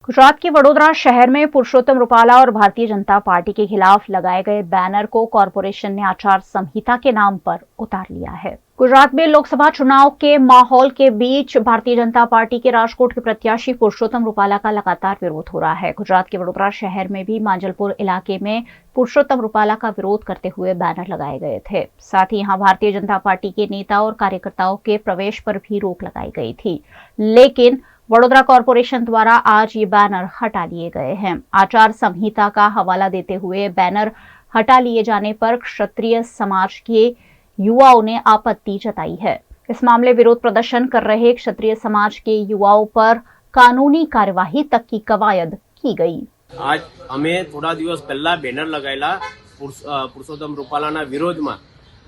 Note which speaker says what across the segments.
Speaker 1: गुजरात के वडोदरा शहर में पुरुषोत्तम रूपाला और भारतीय जनता पार्टी के खिलाफ लगाए गए बैनर को कॉरपोरेशन ने आचार संहिता के नाम पर उतार लिया है। गुजरात में लोकसभा चुनाव के माहौल के बीच भारतीय जनता पार्टी के राजकोट के प्रत्याशी पुरुषोत्तम रूपाला का लगातार विरोध हो रहा है। गुजरात के वडोदरा शहर में भी मांजलपुर इलाके में पुरुषोत्तम रूपाला का विरोध करते हुए बैनर लगाए गए थे। साथ ही यहां भारतीय जनता पार्टी के नेता और कार्यकर्ताओं के प्रवेश पर भी रोक लगाई गई थी, लेकिन वडोदरा कॉरपोरेशन द्वारा आज ये बैनर हटा लिए गए हैं। आचार संहिता का हवाला देते हुए बैनर हटा लिए जाने पर क्षत्रिय समाज के युवाओं ने आपत्ति जताई है। इस मामले विरोध प्रदर्शन कर रहे क्षत्रिय समाज के युवाओं पर कानूनी कार्यवाही तक की कवायद की गई।
Speaker 2: आज અમે થોડા દિવસ પહેલા બેનર લગાવેલા પુરુષોત્તમ રૂપાલાના વિરોધમાં,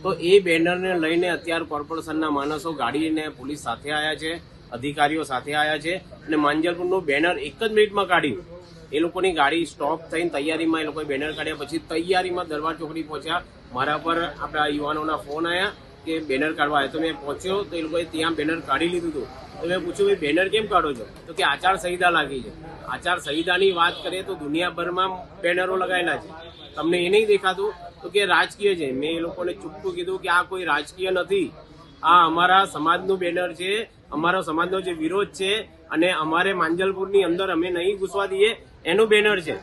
Speaker 2: તો એ બેનરને લઈને અત્યારે કોર્પોરેશનના માણસો ગાડીને પોલીસ સાથે આવ્યા છે, અધિકારીઓ સાથે આવ્યા છે અને માંજલપુરનું બેનર એક જ મિનિટમાં કાઢ્યું। એ લોકોની ગાડી સ્ટોપ થઈને તૈયારીમાં એ લોકોએ બેનર કાઢ્યા, પછી તૈયારીમાં દરબાર ચોકડી પહોંચ્યા। મારા પર આપણા યુવાનોના ફોન આવ્યા કે બેનર કાઢવા આવ્યા, તો મેં પહોંચ્યો તો એ લોકોએ ત્યાં બેનર કાઢી લીધું હતું। તો મેં પૂછ્યું ભાઈ બેનર કેમ કાઢો છો? તો કે આચાર સંહિતા લાગી છે। આચાર સંહિતાની વાત કરીએ તો દુનિયાભરમાં બેનરો લગાવેલા છે, તમને એ નહીં દેખાતું? તો કે રાજકીય છે। મેં એ લોકોને ચોખ્ખું કીધું કે આ કોઈ રાજકીય નથી, આ અમારા સમાજનું બેનર છે, અમારો સમાજનો જે વિરોધ છે અને અમારે માંજલપુરની અંદર અમે નહીં ઘૂસવા દઈએ એનું બેનર છે।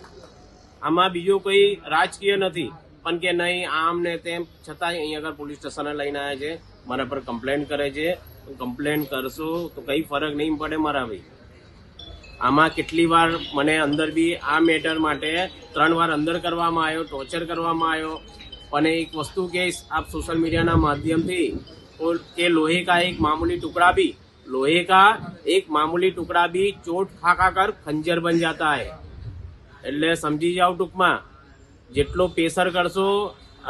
Speaker 2: આમાં બીજો કોઈ રાજકીય નથી। પણ કે નહીં આમ ને તેમ છતાં અહીં આગળ પોલીસ સ્ટેશને લઈને આવ્યા છે, મારા પર કમ્પ્લેન કરે છે। કમ્પ્લેન કરશો તો કઈ ફરક નહીં પડે મારા ભાઈ। આમાં કેટલી વાર મને અંદર બી આ મેટર માટે 3 વાર અંદર કરવામાં આવ્યો, ટોર્ચર કરવામાં આવ્યો। અને એક વસ્તુ કહીશ આપ સોશિયલ મીડિયાના માધ્યમથી કે लोहे का एक मामूली टुकड़ा भी चोट खाकर खंजर बन जाता है। એટલે સમજી જાવ ટૂંકમાં જેટલો પ્રેશર કરશો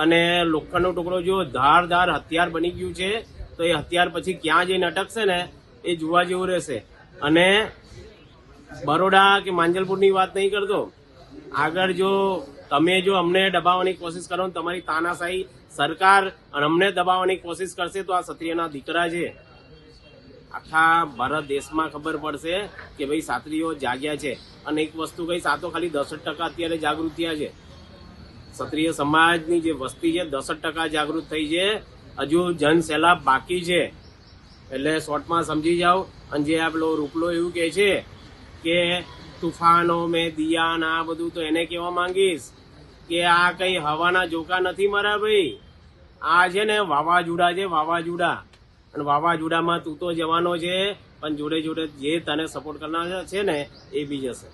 Speaker 2: અને લોખંડનો ટુકડો જો ધારદાર હથિયાર બની ગયું છે તો એ હથિયાર પછી ક્યાં જઈને અટકશે ને એ જોવા જેવું રહેશે। અને બરોડા કે માંજલપુરની વાત નહીં કરતો, આગળ જો તમે જો અમને દબાવવાની કોશિશ કરો ને તમારી તાનાશાહી સરકાર અને અમને દબાવવાની કોશિશ કરશે તો આ ક્ષત્રિયના દીકરા છે। આખા ભારત દેશમાં ખબર પડશે કે ભાઈ ક્ષત્રિયો જાગ્યા છે। અને એક વસ્તુ કહીશ, આ તો ખાલી 10% અત્યારે જાગૃત થયા છે। ક્ષત્રિય સમાજની જે વસ્તી છે 10% જાગૃત થઈ છે, હજુ જનસેલાબ બાકી છે। એટલે શોર્ટમાં સમજી જાઓ। અને જે આ પેલો રૂપલો એવું કહે છે કે તુફાનો મેં દિયા ના બધું, તો એને કહેવા માંગીશ કે આ કઈ હવાના જોકા નથી મારા ભાઈ, આ છે ને વાવાઝોડા છે, વાવાઝોડા। અને વાવાઝોડામાં તું તો જવાનો છે, પણ જોડે જોડે જે તને સપોર્ટ કરનાર છે ને એ બી જશે।